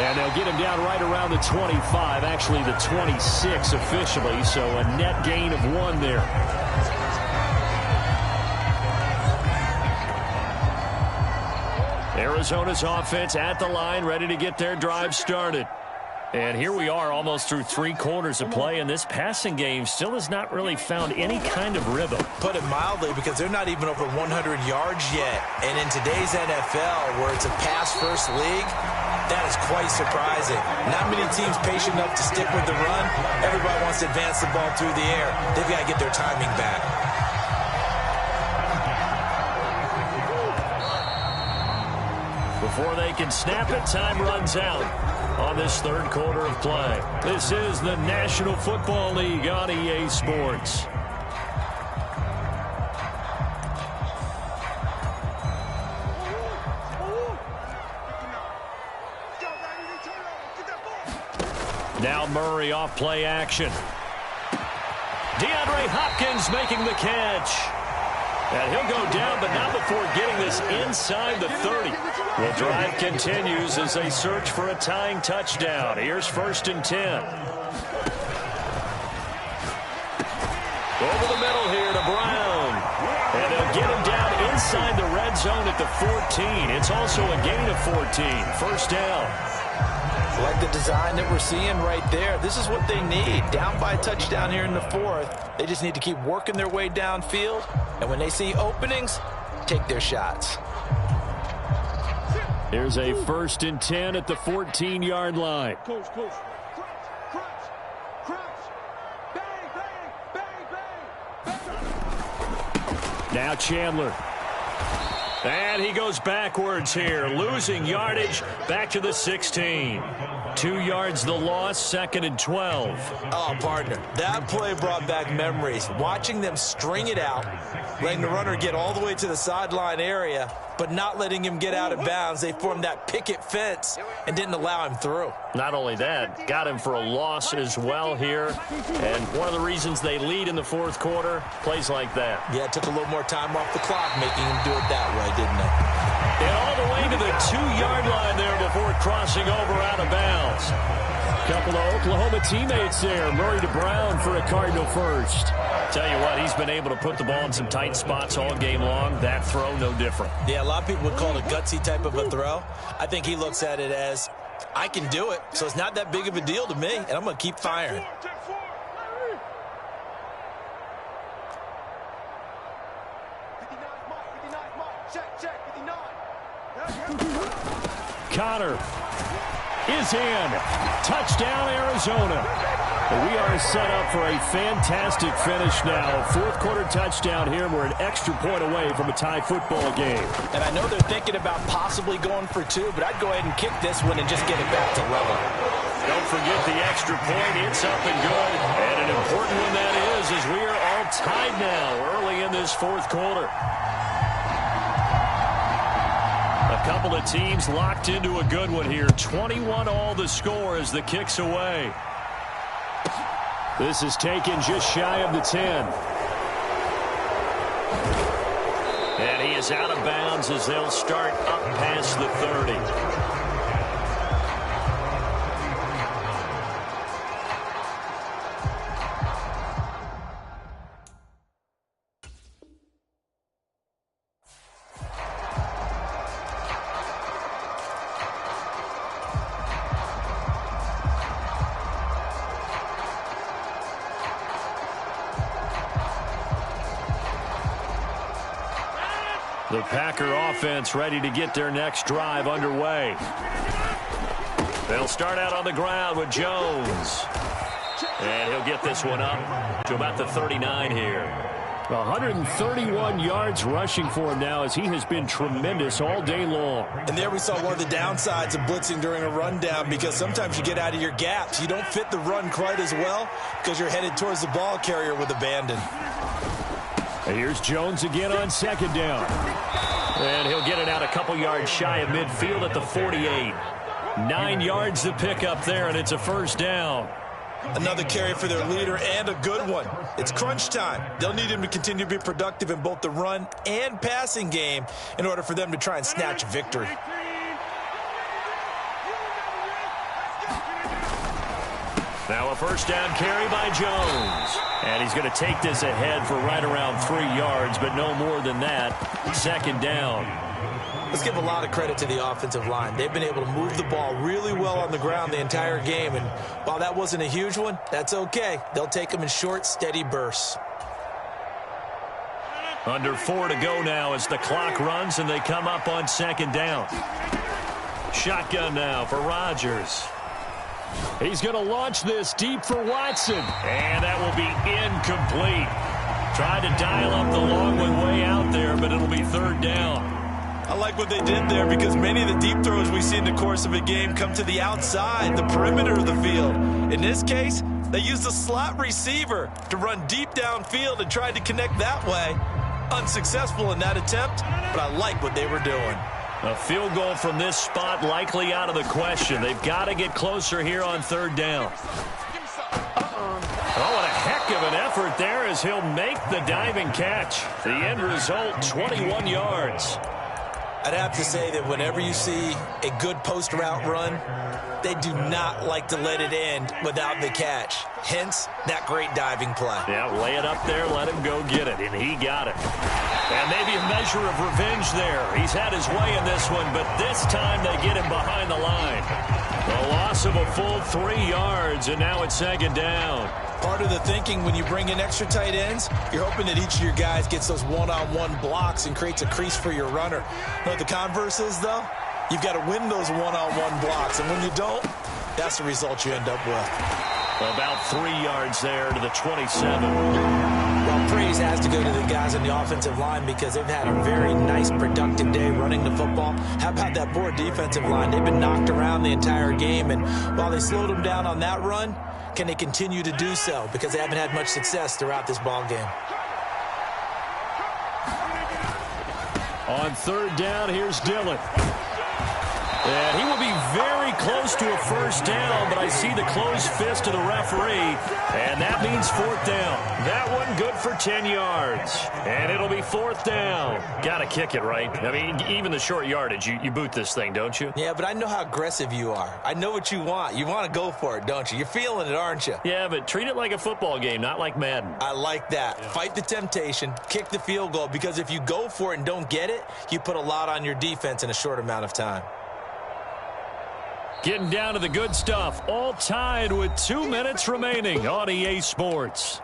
And they'll get him down right around the 25, actually the 26 officially, so a net gain of 1 there. Arizona's offense at the line, ready to get their drive started. And here we are almost through 3 quarters of play, and this passing game still has not really found any kind of rhythm. Put it mildly, because they're not even over 100 yards yet. And in today's NFL, where it's a pass-first league, that is quite surprising. Not many teams patient enough to stick with the run. Everybody wants to advance the ball through the air. They've got to get their timing back. Before they can snap it, time runs out on this 3rd quarter of play. This is the National Football League on EA Sports. Now Murray off play action. DeAndre Hopkins making the catch. And he'll go down, but not before getting this inside the 30. The drive continues as they search for a tying touchdown. Here's 1st and 10. Over the middle here to Brown. And they'll get him down inside the red zone at the 14. It's also a gain of 14. 1st down. Like the design that we're seeing right there. This is what they need. Down by a touchdown here in the 4th. They just need to keep working their way downfield. And when they see openings, take their shots. Here's a 1st and 10 at the 14-yard line. Close. Crouch. Bang, bang, bang, bang. Now Chandler. And he goes backwards here, losing yardage back to the 16. 2 yards the loss, 2nd and 12. Oh, partner, that play brought back memories. Watching them string it out, letting the runner get all the way to the sideline area, but not letting him get out of bounds. They formed that picket fence and didn't allow him through. Not only that, got him for a loss as well here. And one of the reasons they lead in the 4th quarter, plays like that. Yeah, it took a little more time off the clock, making him do it that way, didn't it? And all the way to the 2-yard line there before crossing over out of bounds. Couple of Oklahoma teammates there. Murray to Brown for a Cardinal first. Tell you what, he's been able to put the ball in some tight spots all game long. That throw, no different. Yeah, a lot of people would call it a gutsy type of a throw. I think he looks at it as, I can do it, so it's not that big of a deal to me, and I'm going to keep firing. Connor is in. Touchdown, Arizona. We are set up for a fantastic finish now. 4th quarter touchdown here. We're an extra point away from a tie football game. And I know they're thinking about possibly going for 2, but I'd go ahead and kick this one and just get it back to level. Don't forget the extra point. It's up and good. And an important one that is, as we are all tied now early in this 4th quarter. A couple of teams locked into a good one here. 21-all the score as the kick's away. This is taken just shy of the 10. And he is out of bounds as they'll start up past the 30. The Packer offense ready to get their next drive underway. They'll start out on the ground with Jones. And he'll get this one up to about the 39 here. 131 yards rushing for him now as he has been tremendous all day long. And there we saw one of the downsides of blitzing during a rundown, because sometimes you get out of your gaps. You don't fit the run quite as well because you're headed towards the ball carrier with abandon. And here's Jones again on 2nd down. And he'll get it out a couple yards shy of midfield at the 48. 9 yards to pick up there, and it's a 1st down. Another carry for their leader, and a good one. It's crunch time. They'll need him to continue to be productive in both the run and passing game in order for them to try and snatch a victory. Now a 1st down carry by Jones. And he's going to take this ahead for right around 3 yards, but no more than that. 2nd down. Let's give a lot of credit to the offensive line. They've been able to move the ball really well on the ground the entire game. And while that wasn't a huge one, that's okay. They'll take them in short, steady bursts. Under 4 to go now as the clock runs and they come up on 2nd down. Shotgun now for Rodgers. He's going to launch this deep for Watson. And that will be incomplete. Tried to dial up the long one way out there, but it'll be 3rd down. I like what they did there, because many of the deep throws we see in the course of a game come to the outside, the perimeter of the field. In this case, they used a slot receiver to run deep downfield and tried to connect that way. Unsuccessful in that attempt, but I like what they were doing. A field goal from this spot likely out of the question. They've got to get closer here on 3rd down. Oh, and a heck of an effort there as he'll make the diving catch. The end result, 21 yards. I'd have to say that whenever you see a good post route run, they do not like to let it end without the catch. Hence, that great diving play. Yeah, lay it up there, let him go get it, and he got it. And maybe a measure of revenge there. He's had his way in this one, but this time they get him behind the line. The loss of a full 3 yards, and now it's second down. Part of the thinking when you bring in extra tight ends, you're hoping that each of your guys gets those one-on-one blocks and creates a crease for your runner. You know what the converse is, though? You've got to win those one-on-one blocks, and when you don't, that's the result you end up with. About 3 yards there to the 27. Well, praise has to go to the guys on the offensive line because they've had a very nice, productive day running the football. How about that poor defensive line? They've been knocked around the entire game, and while they slowed them down on that run, can they continue to do so? Because they haven't had much success throughout this ball game. On third down, here's Dillon. And he will be very close to a first down, but I see the closed fist of the referee, and that means fourth down. That one good for 10 yards, and it'll be fourth down. Got to kick it, right? I mean, even the short yardage, you boot this thing, don't you? Yeah, but I know how aggressive you are. I know what you want. You want to go for it, don't you? You're feeling it, aren't you? Yeah, but treat it like a football game, not like Madden. I like that. Yeah. Fight the temptation, kick the field goal, because if you go for it and don't get it, you put a lot on your defense in a short amount of time. Getting down to the good stuff, all tied with 2 minutes remaining on EA Sports.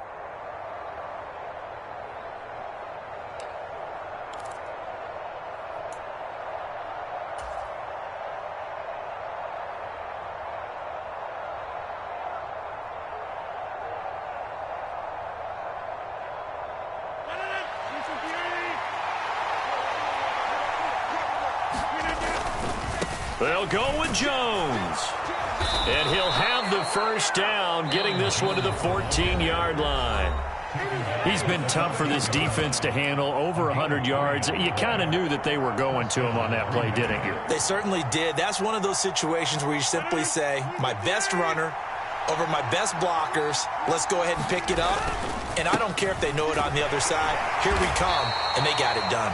They'll go with Jones. And he'll have the first down, getting this one to the 14-yard line. He's been tough for this defense to handle, over 100 yards. You kind of knew that they were going to him on that play, didn't you? They certainly did. That's one of those situations where you simply say, my best runner over my best blockers, let's go ahead and pick it up. And I don't care if they know it on the other side. Here we come, and they got it done.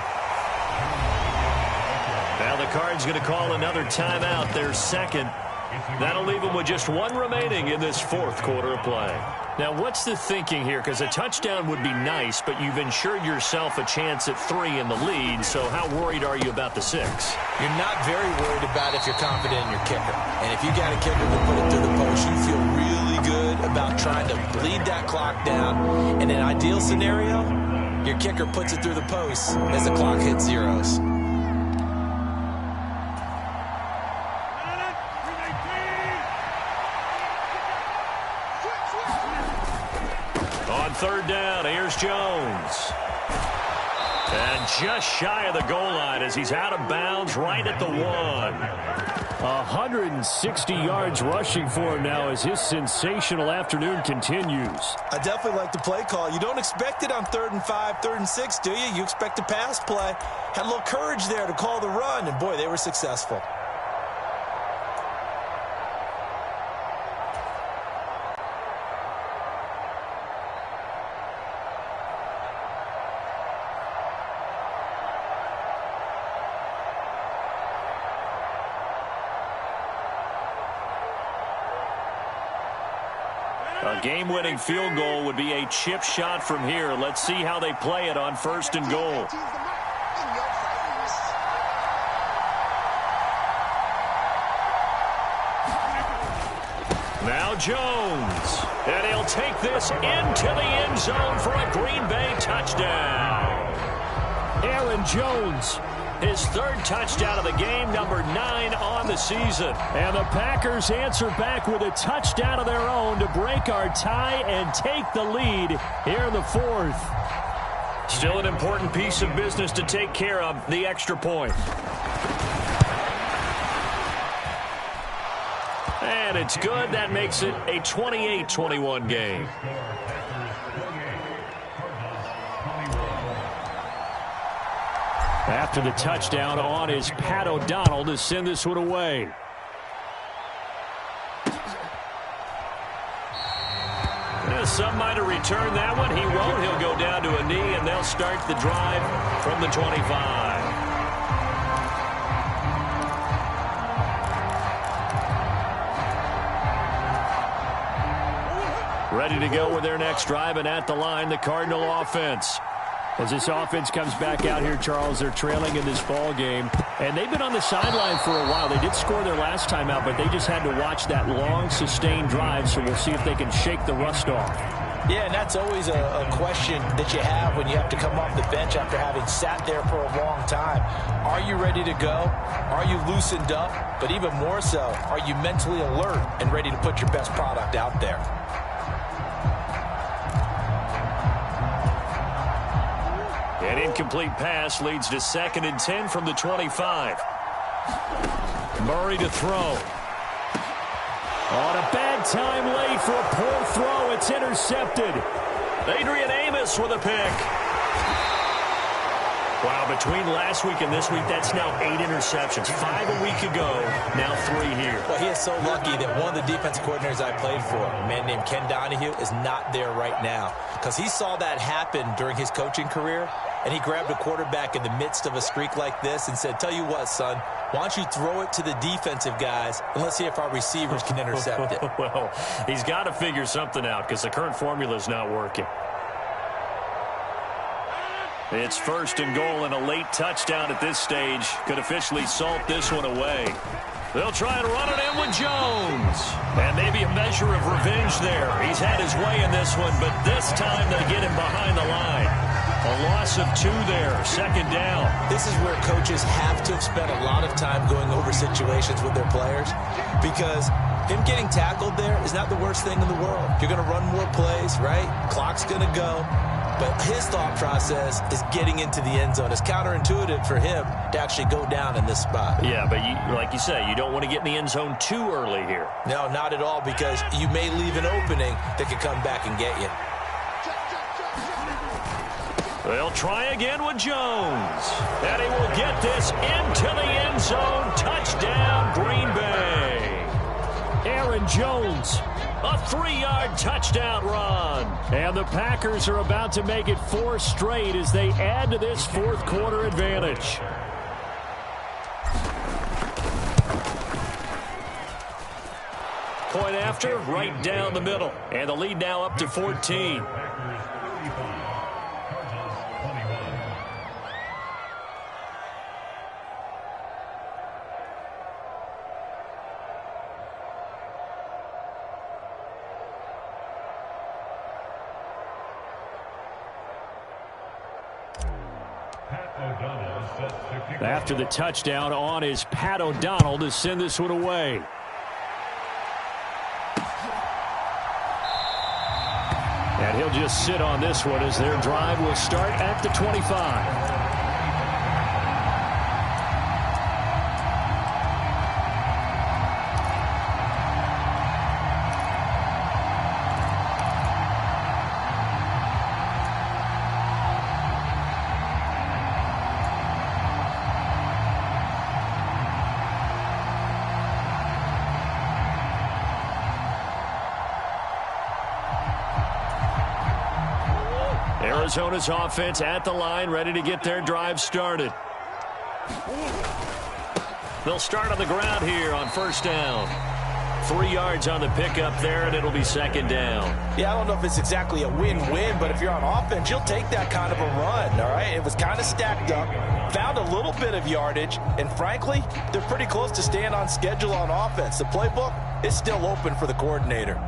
Now the Cards going to call another timeout, their second. That'll leave them with just one remaining in this fourth quarter of play. Now, what's the thinking here? Because a touchdown would be nice, but you've ensured yourself a chance at 3 in the lead, so how worried are you about the 6? You're not very worried about if you're confident in your kicker. And if you got a kicker to put it through the post, you feel really good about trying to bleed that clock down. In an ideal scenario, your kicker puts it through the post as the clock hits zeros. Third down, here's Jones. And just shy of the goal line as he's out of bounds right at the 1. 160 yards rushing for him now as his sensational afternoon continues. I definitely like the play call. You don't expect it on 3rd and 5, 3rd and 6, do you? You expect a pass play. Had a little courage there to call the run, and boy, they were successful. A game-winning field goal would be a chip shot from here. Let's see how they play it on 1st and goal. Now Jones. And he'll take this into the end zone for a Green Bay touchdown. Aaron Jones, his 3rd touchdown of the game, number 9 on the season. And the Packers answer back with a touchdown of their own to break our tie and take the lead here in the 4th. Still an important piece of business to take care of, the extra point. And it's good. That makes it a 28-21 game. After the touchdown on is Pat O'Donnell to send this one away. Yeah, some might have returned that one. He won't. He'll go down to a knee, and they'll start the drive from the 25. Ready to go with their next drive, and at the line, the Cardinal offense. As this offense comes back out here, Charles, they're trailing in this ball game, and they've been on the sideline for a while. They did score their last time out, but they just had to watch that long, sustained drive, so we'll see if they can shake the rust off. Yeah, and that's always a question that you have when you have to come off the bench after having sat there for a long time. Are you ready to go? Are you loosened up? But even more so, are you mentally alert and ready to put your best product out there? An incomplete pass leads to 2nd and 10 from the 25. Murray to throw. On a bad time late for a poor throw. It's intercepted. Adrian Amos with a pick. Wow, between last week and this week, that's now 8 interceptions. 5 a week ago, now 3 here. Well, he is so lucky that one of the defense coordinators I played for, a man named Ken Donahue, is not there right now. Because he saw that happen during his coaching career, and he grabbed a quarterback in the midst of a streak like this and said, tell you what, son, why don't you throw it to the defensive guys, and let's see if our receivers can intercept it. Well, he's got to figure something out because the current formula is not working. It's 1st and goal, and a late touchdown at this stage could officially salt this one away. They'll try and run it in with Jones. And maybe a measure of revenge there. He's had his way in this one, but this time they get him behind the line. A loss of 2 there, 2nd down. This is where coaches have to have spent a lot of time going over situations with their players, because him getting tackled there is not the worst thing in the world. You're going to run more plays, right? Clock's going to go. But his thought process is getting into the end zone. It's counterintuitive for him to actually go down in this spot. Yeah, but like you say, you don't want to get in the end zone too early here. No, not at all, because you may leave an opening that could come back and get you. They'll try again with Jones. And he will get this into the end zone. Touchdown, Green Bay. Aaron Jones. A 3-yard touchdown run. And the Packers are about to make it 4 straight as they add to this 4th quarter advantage. Point after, right down the middle. And the lead now up to 14. After the touchdown, on is Pat O'Donnell to send this one away. And he'll just sit on this one as their drive will start at the 25. Arizona's offense at the line, ready to get their drive started. They'll start on the ground here on 1st down. 3 yards on the pickup there, and it'll be 2nd down. Yeah, I don't know if it's exactly a win-win, but if you're on offense, you'll take that kind of a run, all right? It was kind of stacked up, found a little bit of yardage, and frankly, they're pretty close to staying on schedule on offense. The playbook is still open for the coordinator.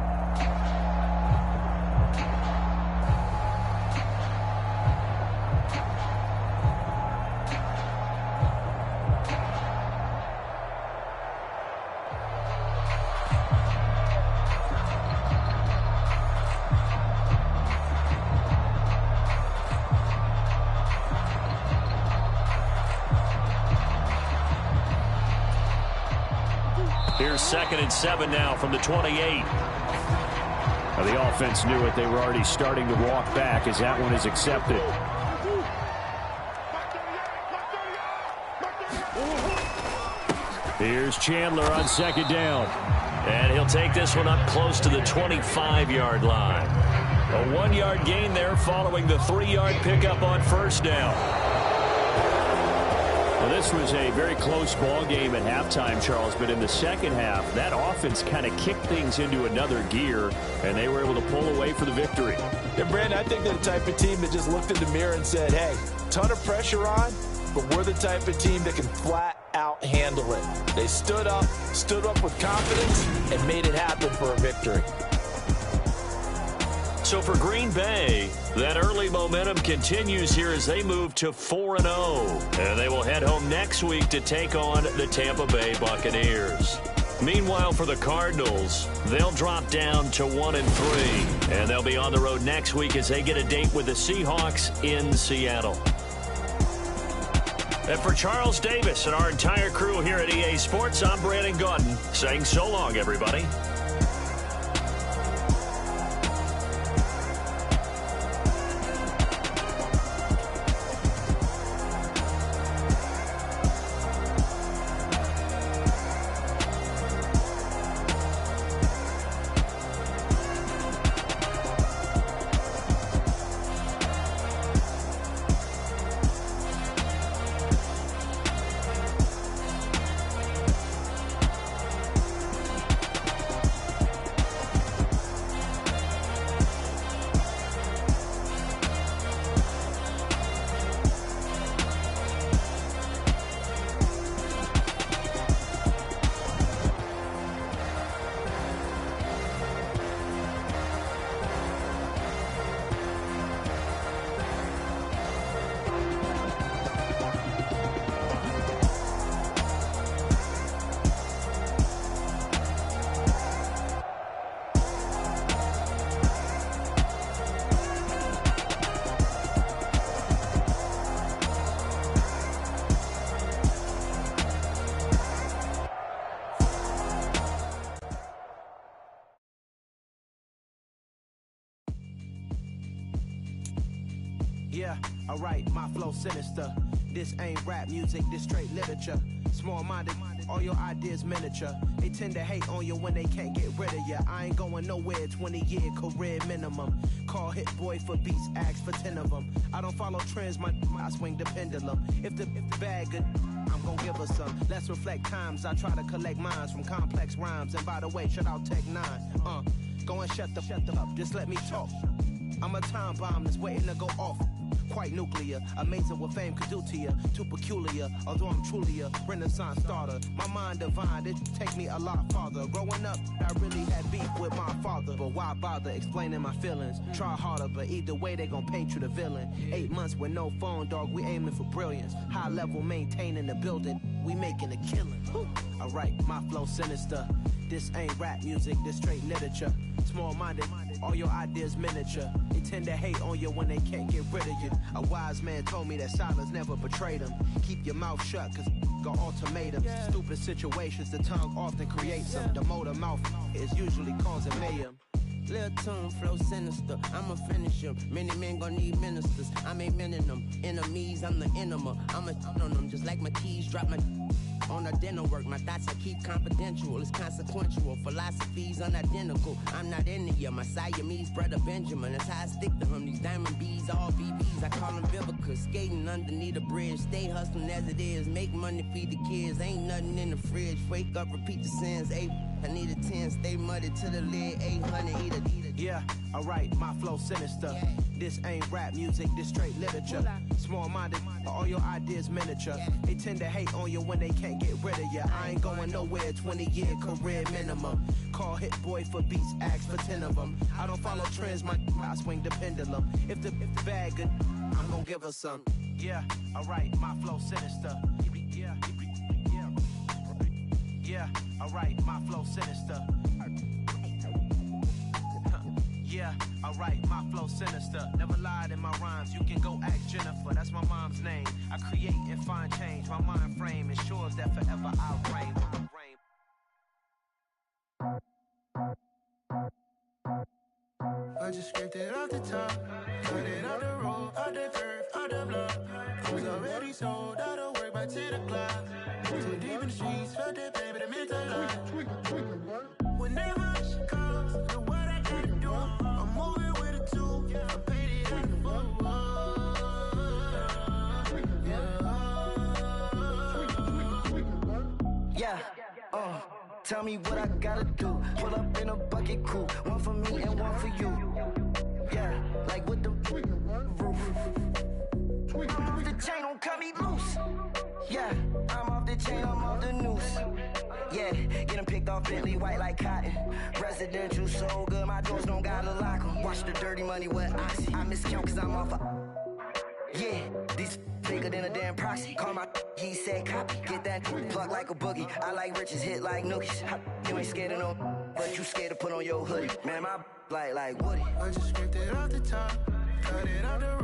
Here's 2nd and 7 now from the 28. Now the offense knew it. They were already starting to walk back as that one is accepted. Here's Chandler on 2nd down. And he'll take this one up close to the 25-yard line. A 1-yard gain there following the 3-yard pickup on first down. Well, this was a very close ball game at halftime, Charles, but in the second half, that offense kind of kicked things into another gear, and they were able to pull away for the victory. Yeah, Brandon, I think they're the type of team that just looked in the mirror and said, hey, ton of pressure on, but we're the type of team that can flat out handle it. They stood up with confidence, and made it happen for a victory. So for Green Bay, that early momentum continues here as they move to 4-0. And they will head home next week to take on the Tampa Bay Buccaneers. Meanwhile, for the Cardinals, they'll drop down to 1-3. And they'll be on the road next week as they get a date with the Seahawks in Seattle. And for Charles Davis and our entire crew here at EA Sports, I'm Brandon Gaudin saying so long, everybody. Yeah, alright, my flow sinister. This ain't rap music, this straight literature. Small-minded, all your ideas miniature. They tend to hate on you when they can't get rid of you. I ain't going nowhere, 20-year career minimum. Call hit boy for beats, ask for 10 of them. I don't follow trends, I swing the pendulum. If the bag good, I'm gonna give her some. Let's reflect times, I try to collect minds from complex rhymes. And by the way, shout out Tech 9. Go and shut the up, just let me talk. I'm a time bomb that's waiting to go off. Quite nuclear, amazing what fame could do to you. Too peculiar, although I'm truly a Renaissance starter. My mind divine, it take me a lot farther. Growing up, I really had beef with my father. But why bother explaining my feelings? Try harder, but either way they gon' paint you the villain. 8 months with no phone, dog, we aiming for brilliance. High level maintaining the building, we making a killing. Alright, my flow sinister. This ain't rap music, this straight literature. Small-minded, all your ideas miniature. They tend to hate on you when they can't get rid of you. A wise man told me that silence never betrayed him. Keep your mouth shut, cause got ultimatums. Stupid situations, the tongue often creates them. The motor mouth is usually causing mayhem. Lil' tune, flow sinister, I'ma finish him. Many men gon' need ministers, I'm a men in them. Enemies, I'm the enema, I'ma on them. Just like my keys, drop my on a dinner work. My thoughts I keep confidential, it's consequential. Philosophies unidentical, I'm not into you. My Siamese brother Benjamin, that's how I stick to him. These diamond bees, all BBs, I call them Vivica. Skating underneath a bridge, stay hustling as it is. Make money, feed the kids, ain't nothing in the fridge. Wake up, repeat the sins, I need a 10, stay muddy to the lid, 800, eat a. Yeah, alright, my flow sinister. This ain't rap music, this straight literature. Small-minded, all your ideas miniature. They tend to hate on you when they can't get rid of you. I ain't going nowhere, 20-year career minimum. Call hit boy for beats, ask for 10 of them. I don't follow trends, I swing the pendulum. If the bag good, I'm gonna give her some. Yeah, alright, my flow sinister. Yeah, alright, my flow sinister. Yeah, alright, my flow sinister. Never lied in my rhymes, you can go ask Jennifer. That's my mom's name. I create and find change. My mind frame ensures that forever I'll reign. I just scraped it off the top, cut it off the road, out the curve, out the block. It was already sold, out of work by 10 o'clock. Too deep in the streets, felt that baby, the mental line. Whenever she calls, do what I gotta do. I'm moving with a tool. Tell me what I gotta do. Pull up in a bucket crew. One for me and one for you. Yeah, like with the roof. I'm off the chain, don't cut me loose. Yeah, I'm off the chain, I'm off the noose. Yeah, getting picked off Bentley, white like cotton. Residential so good, my doors don't gotta lock 'em. Watch the dirty money with Oxy. I miscount cause I'm off a... Yeah, these bigger than a damn proxy. Call my he said copy. Get that plug like a boogie. I like riches, hit like nookies. You ain't scared of no, but you scared to put on your hoodie. Man, my like Woody. I just scraped it off the top, cut it out the